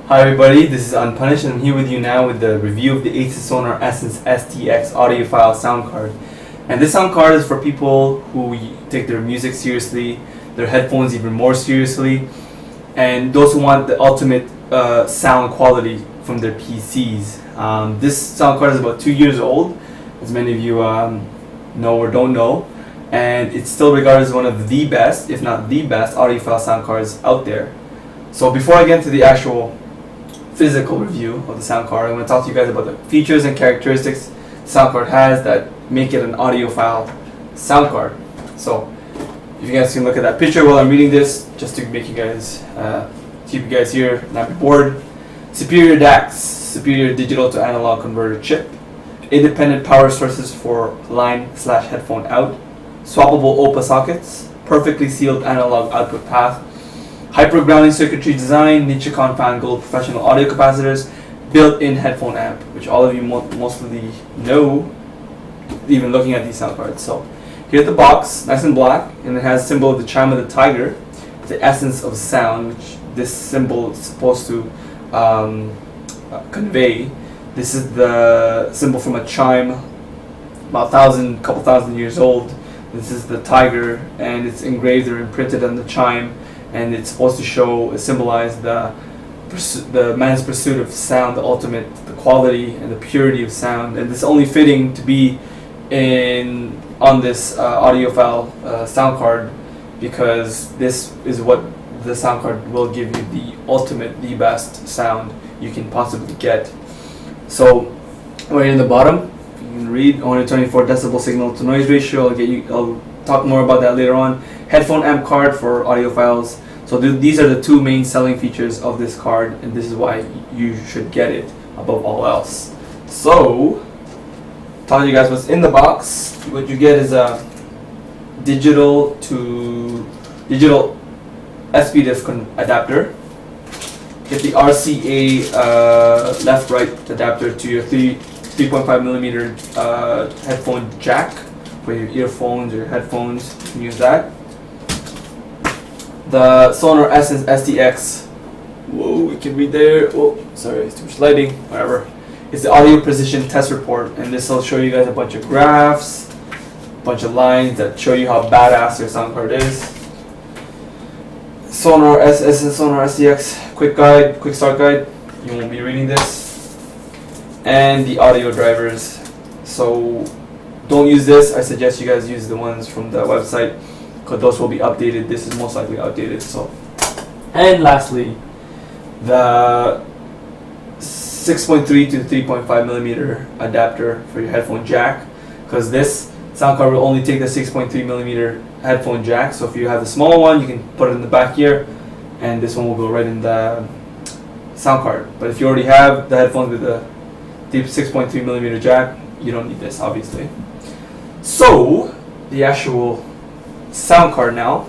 Hi everybody, this is Unpunished and I'm here with you now with the review of the Asus Xonar Essence STX Audiophile sound card. And this sound card is for people who take their music seriously, their headphones even more seriously, and those who want the ultimate sound quality from their PCs. This sound card is about 2 years old, as many of you know or don't know, and it's still regarded as one of the best, if not the best, audiophile sound cards out there. So before I get into the actual physical review of the sound card, I'm going to talk to you guys about the features and characteristics the sound card has that make it an audiophile sound card. So if you guys can look at that picture while I'm reading this, just to make you guys keep you guys here, not be bored. Superior DACs, superior digital to analog converter chip, independent power sources for line/headphone out, swappable OPA sockets, perfectly sealed analog output path, hyper grounding circuitry design, Nichicon fan gold professional audio capacitors, built-in headphone amp, which all of you mostly know, even looking at these sound cards. So here's the box, nice and black, and it has symbol of the chime of the tiger, the essence of sound, which this symbol is supposed to convey. This is the symbol from a chime, about couple thousand years old. This is the tiger, and it's engraved or imprinted on the chime, and it's supposed to symbolize the man's pursuit of sound, the ultimate, the quality and the purity of sound. And it's only fitting to be on this audiophile sound card, because this is what the sound card will give you, the ultimate, the best sound you can possibly get. So right in the bottom, you can read 124 decibel signal to noise ratio. I'll talk more about that later on. Headphone amp card for audiophiles. So these are the two main selling features of this card, and this is why you should get it above all else. So, telling you guys what's in the box. What you get is a digital SP-Diff adapter. Get the RCA left-right adapter to your 3.5 millimeter headphone jack for your earphones or your headphones. You can use that. The Xonar Essence STX. Whoa, we can read there. Oh, sorry, it's too much lighting. Whatever. It's the audio precision test report, and this will show you guys a bunch of graphs, a bunch of lines that show you how badass your sound card is. Xonar STX quick start guide. You won't be reading this. And the audio drivers. So don't use this. I suggest you guys use the ones from the website, because those will be updated. This is most likely outdated. So, and lastly, the 6.3 to 3.5 millimeter adapter for your headphone jack, because this sound card will only take the 6.3 millimeter headphone jack. So if you have the small one, you can put it in the back here, and this one will go right in the sound card. But if you already have the headphones with the deep 6.3 millimeter jack, you don't need this, obviously. So the actual sound card now,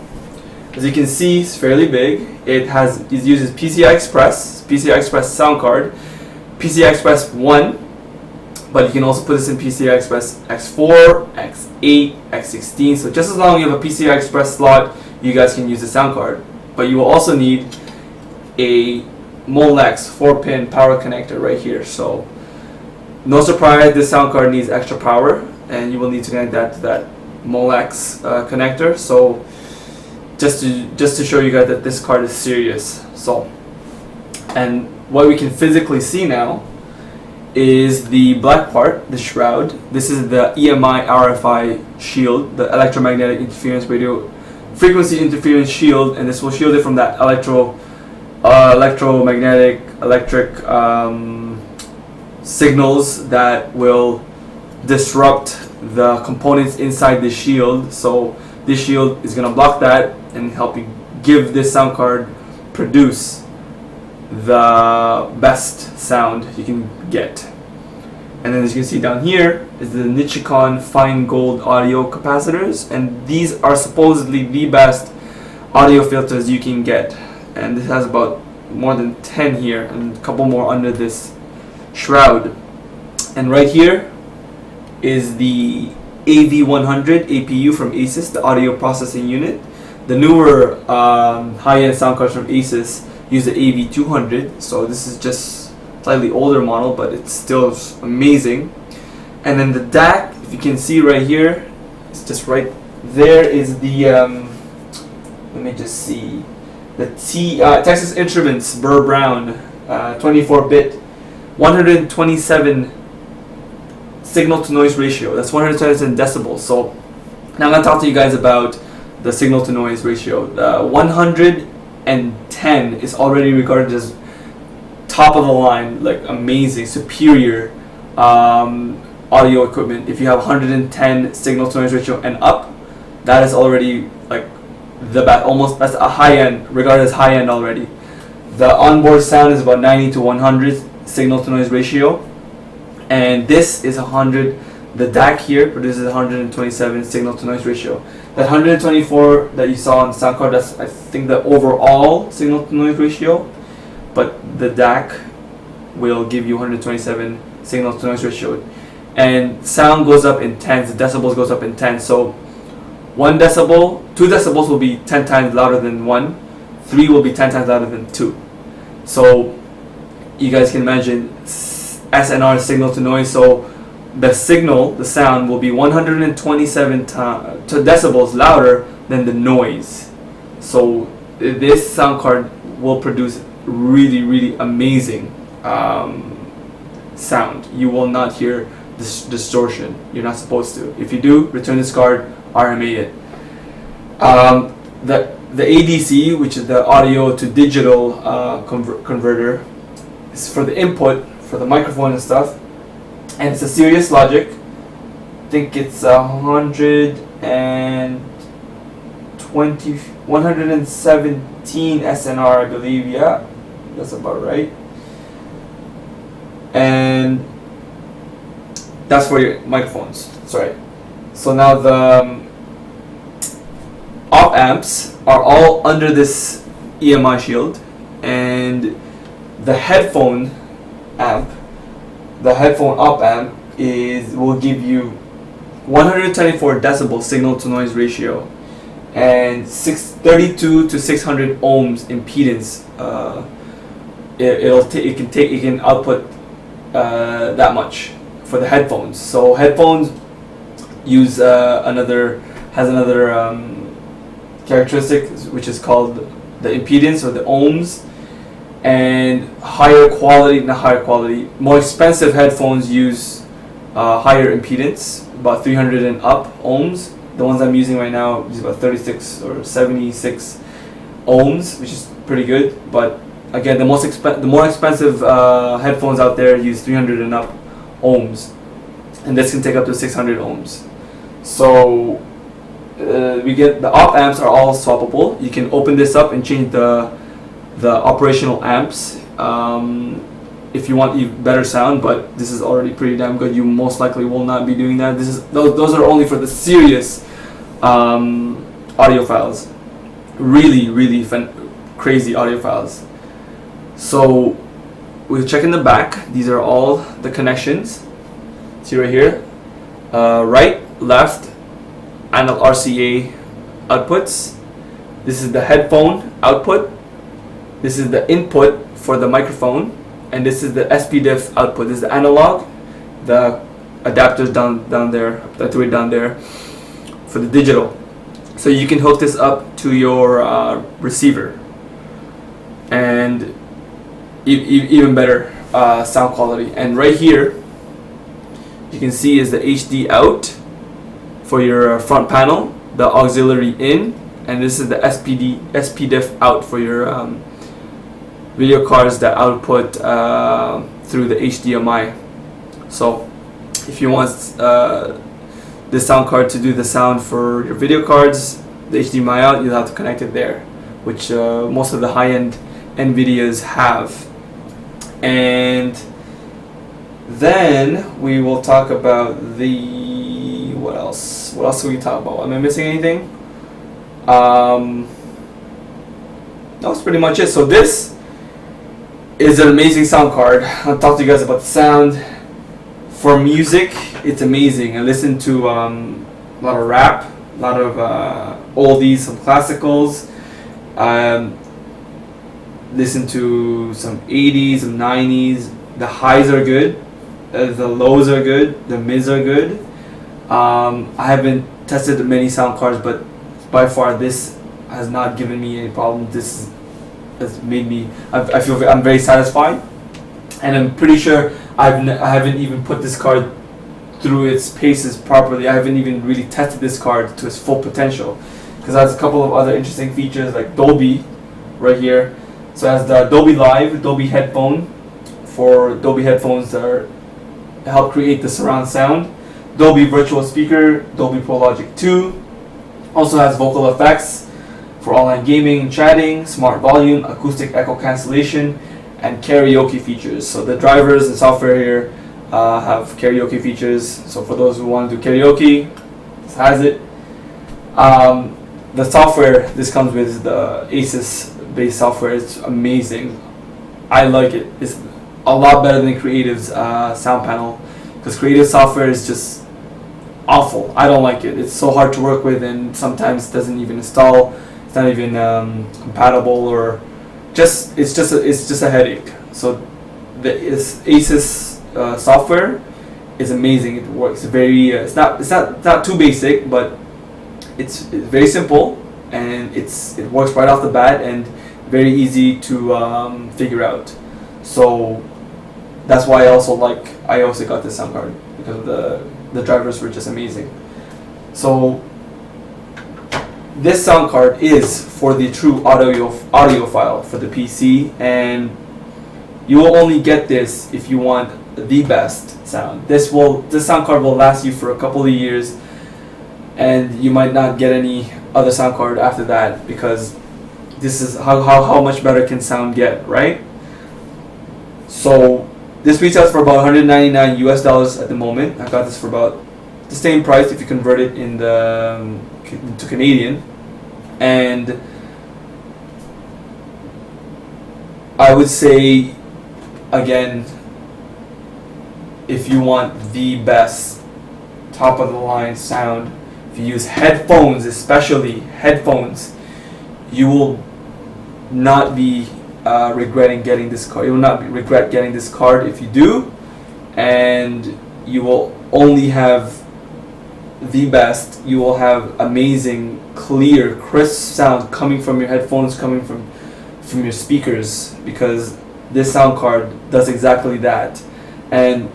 as you can see, it's fairly big. It uses PCI Express sound card, PCI Express 1, but you can also put this in PCI Express X4, X8, X16. So just as long as you have a PCI Express slot, you guys can use the sound card. But you will also need a Molex 4-pin power connector right here. So no surprise, this sound card needs extra power, and you will need to connect that to that Molex connector. So just to show you guys that this card is serious. So, and what we can physically see now is the black part, the shroud. This is the EMI RFI shield, the electromagnetic interference radio frequency interference shield, and this will shield it from that electric signals that will disrupt the components inside the shield. So this shield is going to block that and help you give this sound card produce the best sound you can get. And then as you can see down here is the Nichicon fine gold audio capacitors, and these are supposedly the best audio filters you can get. And this has about more than 10 here and a couple more under this shroud. And right here is the AV100 APU from Asus, the audio processing unit. The newer high-end sound cards from Asus use the AV200. So this is just slightly older model, but it's still amazing. And then the DAC, if you can see right here, it's just right there is the let me just see, the Texas Instruments Burr Brown 24-bit 127 signal to noise ratio. That's 127 decibels. So now I'm going to talk to you guys about the signal to noise ratio. 110 is already regarded as top of the line, like amazing, superior audio equipment. If you have 110 signal to noise ratio and up, that is already like the best, almost, that's a high end, regarded as high end already. The onboard sound is about 90 to 100 signal to noise ratio, and this is 100. The DAC here produces 127 signal to noise ratio. That 124 that you saw on the sound card, that's I think the overall signal to noise ratio, but the DAC will give you 127 signal to noise ratio. And sound goes up in tens, the decibels goes up in tens. So 1 decibel, 2 decibels will be 10 times louder than 1, 3 will be 10 times louder than 2. So you guys can imagine SNR, signal to noise. So the signal, the sound, will be 127 decibels louder than the noise. So this sound card will produce really amazing sound. You will not hear this distortion. You're not supposed to. If you do, return this card, RMA it. The ADC, which is the audio to digital converter, is for the input for the microphone and stuff, and it's a Serious Logic. I think it's 117 SNR, I believe. Yeah, that's about right. And that's for your microphones. Sorry. So now the op amps are all under this EMI shield, and the headphone amp, the headphone op amp, will give you 124 decibel signal to noise ratio and 32 to 600 ohms impedance. It can output that much for the headphones. So headphones use another characteristic, which is called the impedance or the ohms, and more expensive headphones use higher impedance, about 300 and up ohms. The ones I'm using right now use about 36 or 76 ohms, which is pretty good. But again, the more expensive headphones out there use 300 and up ohms, and this can take up to 600 ohms. So we get the op amps are all swappable. You can open this up and change the operational amps if you want even better sound, but this is already pretty damn good. You most likely will not be doing that. Those are only for the serious audiophiles, really crazy audiophiles. So we'll check in the back. These are all the connections. See right here, right, left, analog RCA outputs. This is the headphone output. This is the input for the microphone, and this is the SPDIF output. This is the analog, the adapters down there, that way down there, for the digital. So you can hook this up to your receiver, and even better sound quality. And right here, you can see is the HD out for your front panel, the auxiliary in, and this is the SPDIF out for your video cards that output through the HDMI. So if you want this sound card to do the sound for your video cards, the HDMI out, you'll have to connect it there, which most of the high-end NVIDIAs have. And then we will talk about what else will we talk about? Am I missing anything? That's pretty much it. So this is an amazing sound card. I'll talk to you guys about the sound. For music, it's amazing. I listen to a lot of rap, a lot of oldies, some classicals. listen to some 80s, some 90s. The highs are good, the lows are good, the mids are good. I haven't tested many sound cards, but by far this has not given me any problem. This has made me, I feel I'm very satisfied, and I'm pretty sure I haven't even put this card through its paces properly. I haven't even really tested this card to its full potential, because it has a couple of other interesting features like Dolby right here. So it has the Dolby Live, Dolby headphone for Dolby headphones that help create the surround sound, Dolby virtual speaker, Dolby Pro Logic 2. Also has vocal effects for online gaming, chatting, smart volume, acoustic echo cancellation, and karaoke features. So the drivers and software here have karaoke features. So for those who want to do karaoke, this has it. The software this comes with is the Asus based software. It's amazing. I like it. It's a lot better than Creative's sound panel, because Creative software is just awful. I don't like it. It's so hard to work with, and sometimes it doesn't even install. It's not even compatible, or it's just a headache. So the Asus software is amazing. It works very. It's not too basic, but it's very simple, and it works right off the bat and very easy to figure out. So that's why I also got this sound card, because the drivers were just amazing. So this sound card is for the true audiophile for the PC, and you will only get this if you want the best sound. This sound card will last you for a couple of years, and you might not get any other sound card after that, because this is how much better can sound get, right? So this retails for about $199 US at the moment. I got this for about the same price if you convert it to Canadian. And I would say, again, if you want the best top of the line sound, if you use headphones, especially headphones, you will not be regretting getting this card. You will not regret getting this card if you do, and you will only have the best. You will have amazing, clear, crisp sound coming from your headphones, coming from your speakers, because this sound card does exactly that. And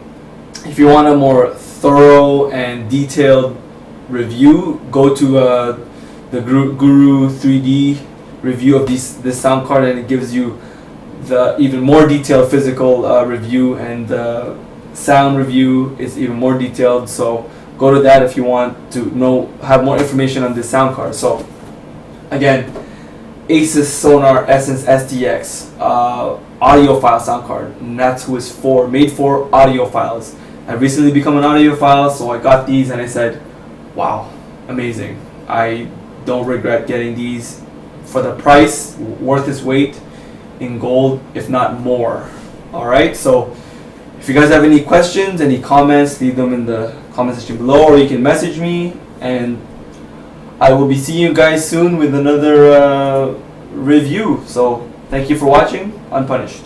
if you want a more thorough and detailed review, go to the Guru 3D review of this sound card, and it gives you the even more detailed physical review, and the sound review is even more detailed. So go to that if you want to have more information on this sound card. So again, Asus Xonar Essence STX audiophile sound card, and that's who it's for, made for audiophiles. I've recently become an audiophile, so I got these and I said, wow, amazing. I don't regret getting these. For the price, worth its weight in gold, if not more. Alright, so if you guys have any questions, any comments, leave them in the comment section below, or you can message me, and I will be seeing you guys soon with another review. So thank you for watching Unpunished.